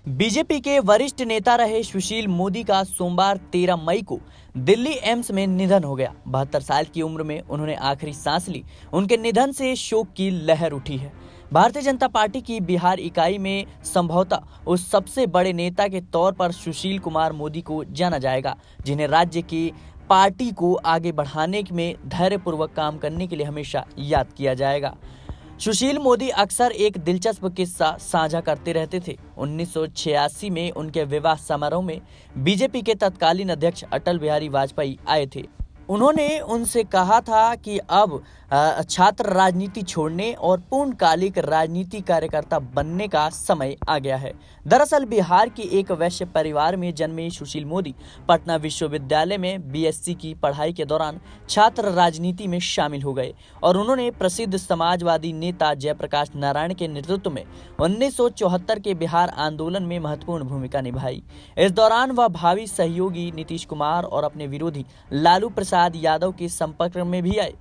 BJP के वरिष्ठ नेता रहे सुशील मोदी का सोमवार 13 मई को दिल्ली एम्स में निधन हो गया। 72 साल की उम्र में उन्होंने आखिरी सांस ली। उनके निधन से शोक की लहर उठी है। भारतीय जनता पार्टी की बिहार इकाई में संभवतः उस सबसे बड़े नेता के तौर पर सुशील कुमार मोदी को जाना जाएगा, जिन्हें राज्य की पार्टी को आगे बढ़ाने में धैर्यपूर्वक काम करने के लिए हमेशा याद किया जाएगा। सुशील मोदी अक्सर एक दिलचस्प किस्सा साझा करते रहते थे। 1986 में उनके विवाह समारोह में बीजेपी के तत्कालीन अध्यक्ष अटल बिहारी वाजपेयी आए थे। उन्होंने उनसे कहा था कि अब छात्र राजनीति छोड़ने और पूर्णकालिक राजनीति कार्यकर्ता बनने का समय आ गया है। दरअसल बिहार की एक वैश्य परिवार में जन्मे सुशील मोदी पटना विश्वविद्यालय में बीएससी की पढ़ाई के दौरान छात्र राजनीति में शामिल हो गए और उन्होंने प्रसिद्ध समाजवादी नेता जयप्रकाश नारायण के नेतृत्व में 1974 के बिहार आंदोलन में महत्वपूर्ण भूमिका निभाई। इस दौरान वह भावी सहयोगी नीतीश कुमार और अपने विरोधी लालू प्रसाद यादव के संपर्क में भी आए।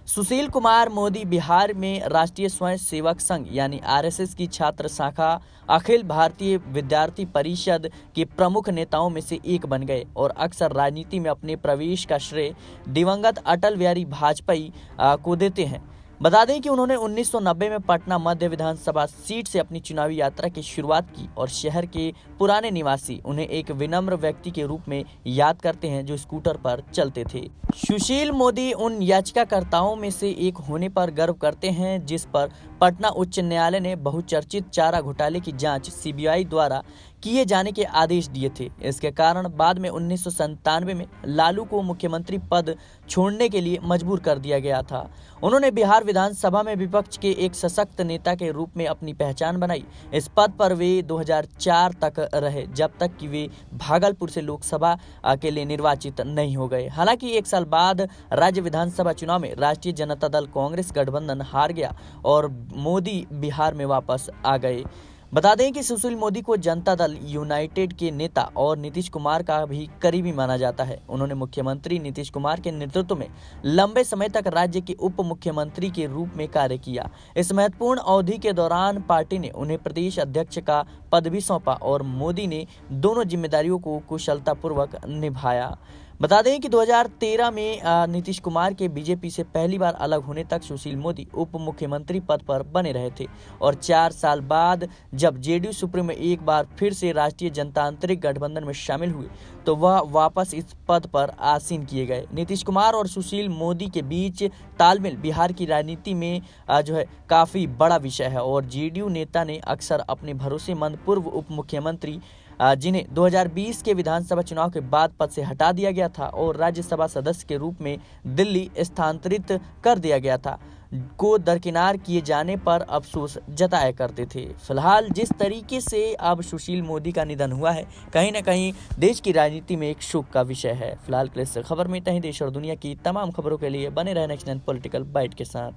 सुशील कुमार मोदी बिहार में राष्ट्रीय स्वयं सेवक संघ यानी आरएसएस की छात्र शाखा अखिल भारतीय विद्यार्थी परिषद के प्रमुख नेताओं में से एक बन गए और अक्सर राजनीति में अपने प्रवेश का श्रेय दिवंगत अटल बिहारी वाजपेयी को देते हैं। बता दें कि उन्होंने 1990 में पटना मध्य विधानसभा सीट से अपनी चुनावी यात्रा की शुरुआत की और शहर के पुराने निवासी उन्हें एक विनम्र व्यक्ति के रूप में याद करते हैं जो स्कूटर पर चलते थे। सुशील मोदी उन याचिकाकर्ताओं में से एक होने पर गर्व करते हैं जिस पर पटना उच्च न्यायालय ने बहुचर्चित चारा घोटाले की जांच सीबीआई द्वारा किए जाने के आदेश दिए थे। इसके कारण बाद में 1997 में लालू को मुख्यमंत्री पद छोड़ने के लिए मजबूर कर दिया गया था। उन्होंने बिहार विधानसभा में विपक्ष के एक सशक्त नेता के रूप में अपनी पहचान बनाई। इस पद पर वे 2004 तक रहे, जब तक कि वे भागलपुर से लोकसभा के लिए निर्वाचित नहीं हो गए। हालांकि एक साल बाद राज्य विधानसभा चुनाव में राष्ट्रीय जनता दल कांग्रेस गठबंधन हार गया और मोदी बिहार में वापस आ गए। बता दें कि सुशील मोदी को जनता दल यूनाइटेड के नेता और नीतीश कुमार का भी करीबी माना जाता है। उन्होंने मुख्यमंत्री नीतीश कुमार के नेतृत्व में लंबे समय तक राज्य के उप मुख्यमंत्री के रूप में कार्य किया। इस महत्वपूर्ण अवधि के दौरान पार्टी ने उन्हें प्रदेश अध्यक्ष का पद भी सौंपा और मोदी ने दोनों जिम्मेदारियों को कुशलतापूर्वक निभाया। बता दें कि 2013 में नीतीश कुमार के बीजेपी से पहली बार अलग होने तक सुशील मोदी उप मुख्यमंत्री पद पर बने रहे थे और 4 साल बाद जब जेडीयू सुप्रीमो एक बार फिर से राष्ट्रीय जनतांत्रिक गठबंधन में शामिल हुए तो वह वापस इस पद पर आसीन किए गए। नीतीश कुमार और सुशील मोदी के बीच तालमेल बिहार की राजनीति में काफी बड़ा विषय है और जेडीयू नेता ने अक्सर अपने भरोसेमंद पूर्व उप मुख्यमंत्री जिन्हें 2020 के विधानसभा चुनाव के बाद पद से हटा दिया गया था और राज्यसभा सदस्य के रूप में दिल्ली स्थानांतरित कर दिया गया था को दरकिनार किए जाने पर अफसोस जताया करते थे। फिलहाल जिस तरीके से अब सुशील मोदी का निधन हुआ है, कहीं ना कहीं देश की राजनीति में एक शोक का विषय है। फिलहाल के लिए इस खबर में इतना ही। देश और दुनिया की तमाम खबरों के लिए बने रहना नेक्स्ट पॉलिटिकल बाइट के साथ।